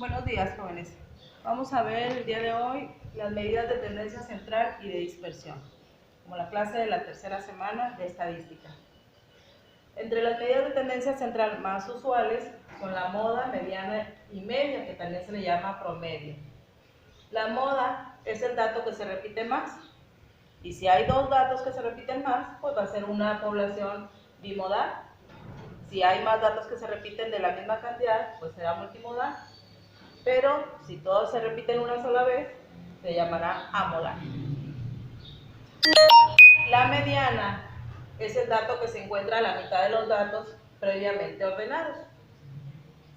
Buenos días, jóvenes. Vamos a ver el día de hoy las medidas de tendencia central y de dispersión, como la clase de la tercera semana de estadística. Entre las medidas de tendencia central más usuales son la moda, mediana y media, que también se le llama promedio. La moda es el dato que se repite más, y si hay dos datos que se repiten más, pues va a ser una población bimodal. Si hay más datos que se repiten de la misma cantidad, pues será multimodal. Pero si todos se repiten una sola vez, se llamará amodal. La mediana es el dato que se encuentra a la mitad de los datos previamente ordenados.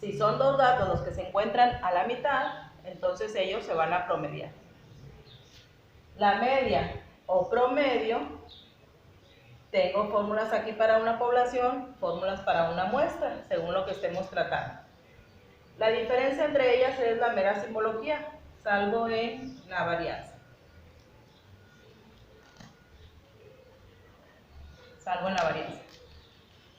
Si son dos datos los que se encuentran a la mitad, entonces ellos se van a promediar. La media o promedio, tengo fórmulas aquí para una población, fórmulas para una muestra, según lo que estemos tratando. La diferencia entre ellas es la mera simbología, salvo en la varianza.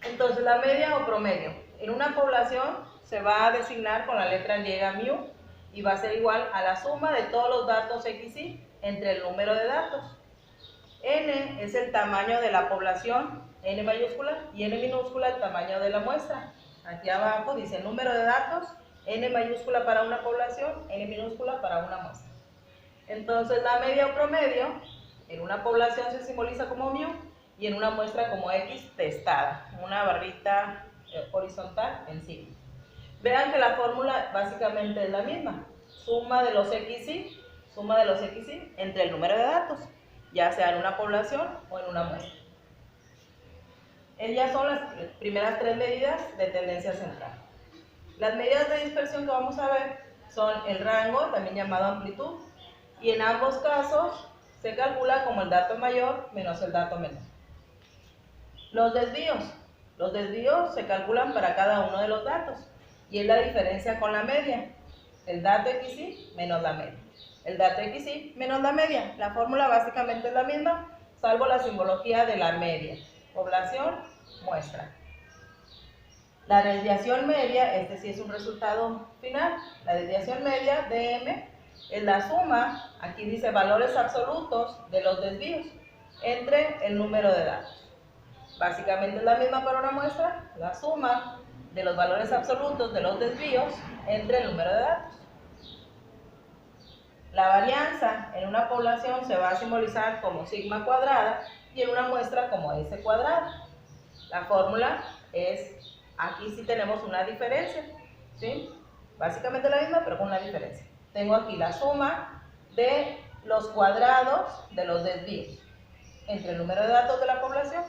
Entonces, la media o promedio. En una población se va a designar con la letra griega mu y va a ser igual a la suma de todos los datos XY entre el número de datos. N es el tamaño de la población, N mayúscula, y N minúscula el tamaño de la muestra. Aquí abajo dice número de datos, N mayúscula para una población, N minúscula para una muestra. Entonces, la media o promedio en una población se simboliza como mu y en una muestra como X testada, una barrita horizontal encima. Vean que la fórmula básicamente es la misma, suma de los XY entre el número de datos, ya sea en una población o en una muestra. Ellas son las primeras tres medidas de tendencia central. Las medidas de dispersión que vamos a ver son el rango, también llamado amplitud, y en ambos casos se calcula como el dato mayor menos el dato menor. Los desvíos se calculan para cada uno de los datos y es la diferencia con la media, el dato XY menos la media. El dato XY menos la media, la fórmula básicamente es la misma, salvo la simbología de la media, población, muestra. La desviación media, este sí es un resultado final, la desviación media, DM, es la suma, aquí dice valores absolutos de los desvíos, entre el número de datos. Básicamente es la misma para una muestra, la suma de los valores absolutos de los desvíos entre el número de datos. La varianza en una población se va a simbolizar como sigma cuadrada y en una muestra como S cuadrada. La fórmula es, aquí sí tenemos una diferencia, ¿sí? Básicamente la misma, pero con una diferencia. Tengo aquí la suma de los cuadrados de los desvíos entre el número de datos de la población.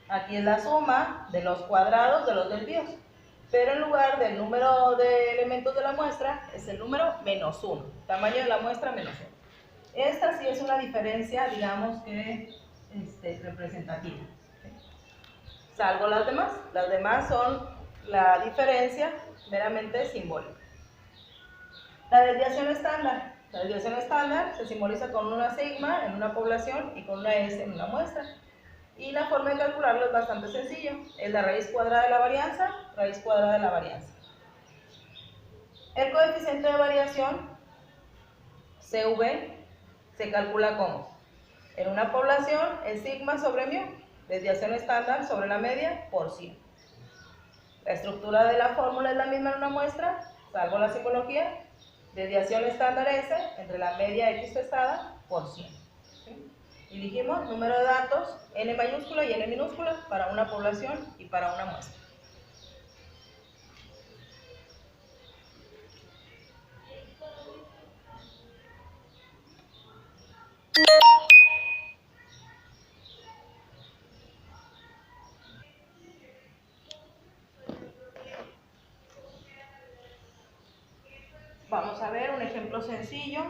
Aquí es la suma de los cuadrados de los desvíos, pero en lugar del número de elementos de la muestra es el número menos 1, tamaño de la muestra menos 1. Esta sí es una diferencia, digamos que representativa. Salvo las demás son la diferencia meramente simbólica. La desviación estándar se simboliza con una sigma en una población y con una S en una muestra. Y la forma de calcularlo es bastante sencillo, es la raíz cuadrada de la varianza, raíz cuadrada de la varianza. El coeficiente de variación, CV, se calcula como, en una población es sigma sobre mu, desviación estándar sobre la media por 100. La estructura de la fórmula es la misma en una muestra, salvo la simbología, desviación estándar S entre la media X testada por 100. ¿Sí? Y dijimos número de datos, N mayúscula y N minúscula para una población y para una muestra. Vamos a ver un ejemplo sencillo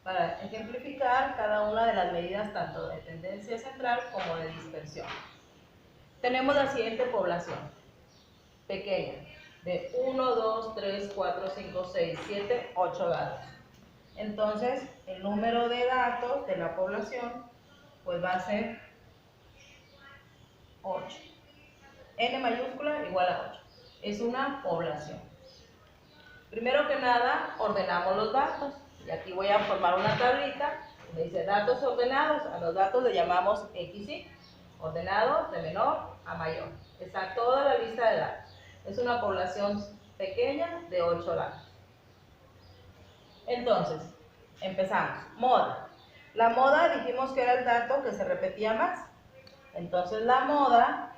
para ejemplificar cada una de las medidas tanto de tendencia central como de dispersión. Tenemos la siguiente población, pequeña, de 1, 2, 3, 4, 5, 6, 7, 8 datos. Entonces, el número de datos de la población pues va a ser 8. N mayúscula igual a 8. Es una población. Primero que nada, ordenamos los datos. Y aquí voy a formar una tablita. Me dice datos ordenados. A los datos le llamamos XY. Ordenados de menor a mayor. Está toda la lista de datos. Es una población pequeña de 8 datos. Entonces, empezamos. Moda. La moda dijimos que era el dato que se repetía más. Entonces la moda,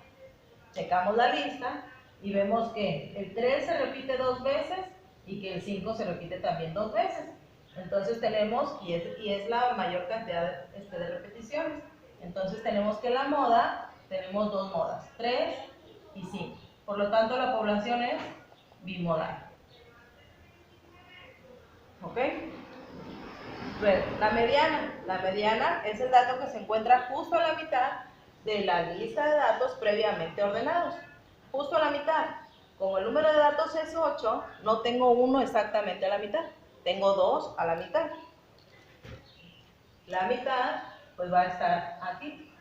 checamos la lista y vemos que el 3 se repite 2 veces y que el 5 se repite también 2 veces. Entonces tenemos, y es la mayor cantidad de repeticiones. Entonces tenemos que la moda, tenemos 2 modas, 3 y 5. Por lo tanto la población es bimodal. ¿Ok? Luego, la mediana es el dato que se encuentra justo a la mitad de la lista de datos previamente ordenados. Justo a la mitad. Como el número de datos es 8, no tengo 1 exactamente a la mitad. Tengo 2 a la mitad. La mitad, pues va a estar aquí.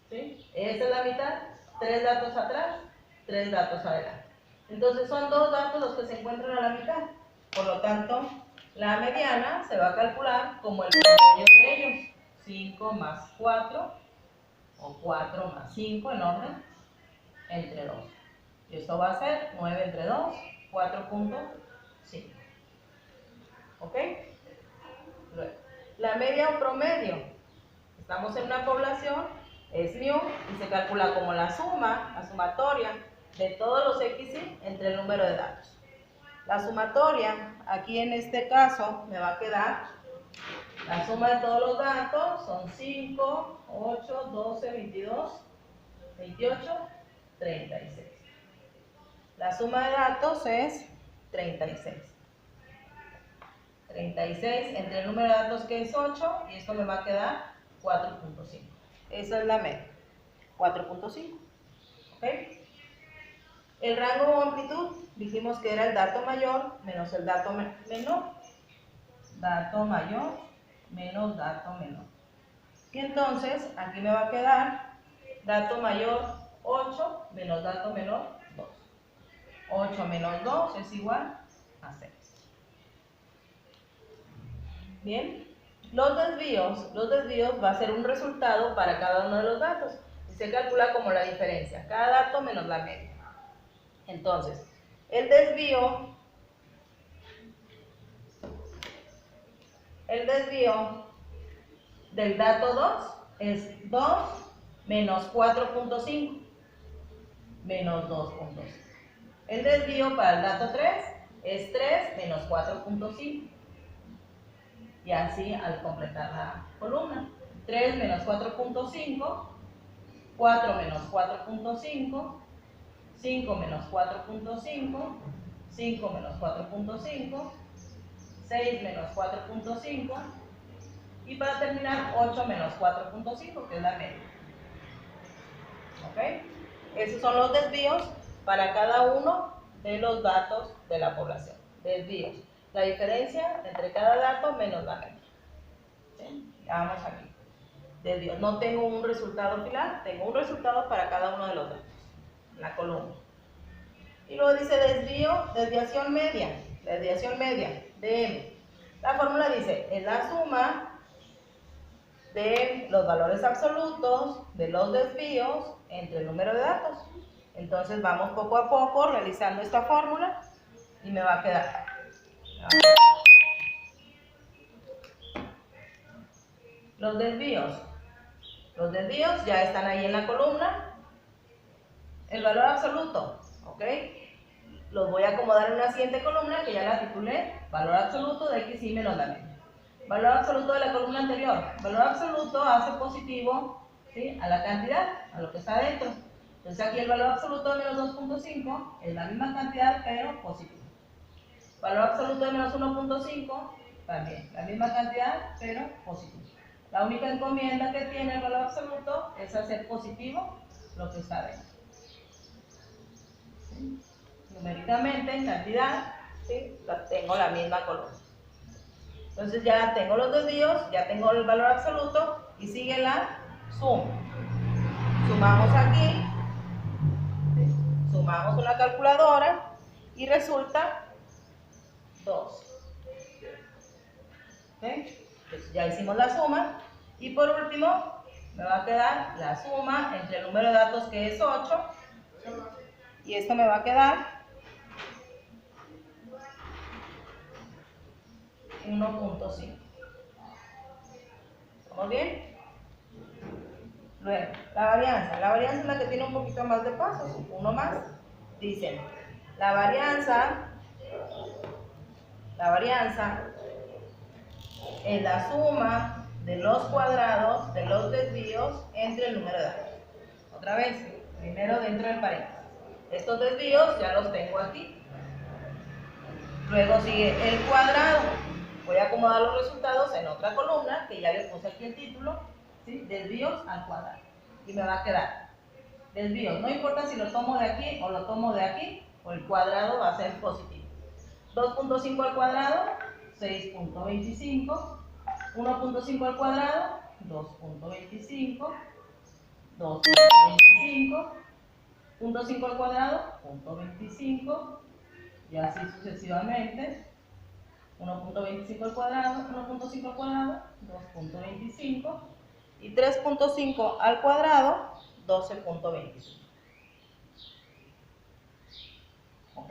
¿Sí? Esta es la mitad. 3 datos atrás, 3 datos adelante. Entonces son 2 datos los que se encuentran a la mitad. Por lo tanto, la mediana se va a calcular como el promedio de ellos. 5 más 4, o 4 más 5 en orden, entre 2. Y esto va a ser 9 entre 2, 4.5. ¿Ok? Luego, la media o promedio. Estamos en una población, es mu, y se calcula como la suma, la sumatoria de todos los XY entre el número de datos. La sumatoria, aquí en este caso, me va a quedar la suma de todos los datos, son 5, 8, 12, 22, 28, 36. La suma de datos es 36. 36 entre el número de datos que es 8 y esto me va a quedar 4.5. Esa es la media, 4.5. ¿Ok? El rango o amplitud, dijimos que era el dato mayor menos el dato menor. Dato mayor menos dato menor. Y entonces aquí me va a quedar dato mayor 8 menos dato menor 2. 8 menos 2 es igual a 6. Bien, los desvíos va a ser un resultado para cada uno de los datos y se calcula como la diferencia, cada dato menos la media. Entonces, el desvío del dato 2 es 2 menos 4.5 menos 2.5. El desvío para el dato 3 es 3 menos 4.5. Y así al completar la columna. 3 menos 4.5, 4 menos 4.5, 5 menos 4.5, 5 menos 4.5, 6 menos 4.5 y para terminar 8 menos 4.5, que es la media. ¿Ok? Esos son los desvíos para cada uno de los datos de la población. Desvíos. La diferencia entre cada dato menos la media. ¿Sí? Vamos aquí. Desvíos. No tengo un resultado final, tengo un resultado para cada uno de los datos. La columna. Y luego dice desviación media, DM. La fórmula dice, es la suma de los valores absolutos de los desvíos entre el número de datos. Entonces vamos poco a poco realizando esta fórmula y me va a quedar. Los desvíos ya están ahí en la columna. El valor absoluto, ¿ok? Los voy a acomodar en una siguiente columna que ya la titulé valor absoluto de XY menos la media. Valor absoluto de la columna anterior. Valor absoluto hace positivo, ¿sí?, a la cantidad, a lo que está dentro. Entonces aquí el valor absoluto de menos 2.5 es la misma cantidad pero positivo. Valor absoluto de menos 1.5 también, la misma cantidad pero positivo. La única encomienda que tiene el valor absoluto es hacer positivo lo que está dentro. ¿Sí? Numéricamente, en cantidad, ¿sí?, tengo la misma columna. Entonces ya tengo los desvíos, ya tengo el valor absoluto y sigue la suma. Sumamos aquí, ¿sí?, sumamos una calculadora y resulta 2. ¿Okay? Entonces ya hicimos la suma. Y por último, me va a quedar la suma entre el número de datos, que es 8, y esto me va a quedar 1.5. ¿Estamos bien? Luego, la varianza. La varianza es la que tiene un poquito más de pasos, uno más. Dicen, la varianza es la suma de los cuadrados de los desvíos entre el número de datos. Otra vez, primero dentro del paréntesis. Estos desvíos ya los tengo aquí. Luego sigue el cuadrado. Voy a acomodar los resultados en otra columna, que ya le puse aquí el título, ¿sí? Desvíos al cuadrado. Y me va a quedar desvíos. No importa si lo tomo de aquí o lo tomo de aquí, o el cuadrado va a ser positivo. 2.5 al cuadrado, 6.25. 1.5 al cuadrado, 2.25. 2.25. 0.5 al cuadrado, 0.25. Y así sucesivamente. 1.25 al cuadrado, 1.5 al cuadrado, 2.25. Y 3.5 al cuadrado, 12.25. ¿Ok?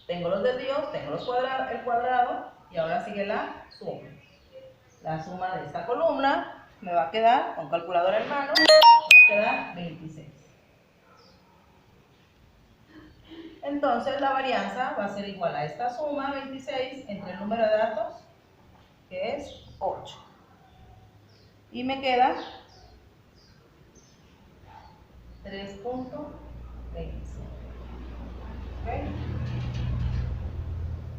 Tengo los desvíos, tengo el cuadrado, y ahora sigue la suma. La suma de esta columna me va a quedar, con calculadora en mano, me va a quedar 26. Entonces la varianza va a ser igual a esta suma, 26, entre el número de datos, que es 8. Y me queda 3.25. ¿Okay?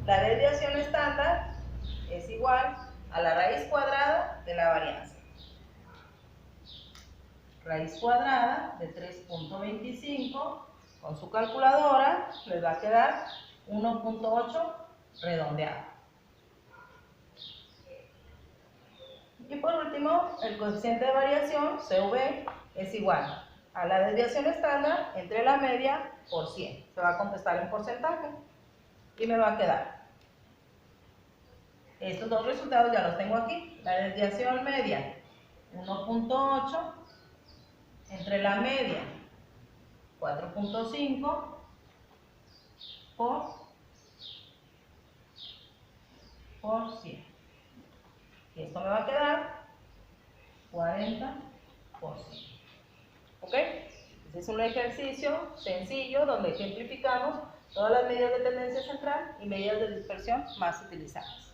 La desviación estándar es igual a la raíz cuadrada de la varianza. Raíz cuadrada de 3.25, con su calculadora les va a quedar 1.8 redondeado. Y por último, el coeficiente de variación, CV, es igual a la desviación estándar entre la media por 100. Se va a contestar en porcentaje y me va a quedar. Estos dos resultados ya los tengo aquí. La desviación media, 1.8, entre la media, 4.5 por 100. Y esto me va a quedar 40%. ¿Ok? Este es un ejercicio sencillo donde ejemplificamos todas las medidas de tendencia central y medidas de dispersión más utilizadas.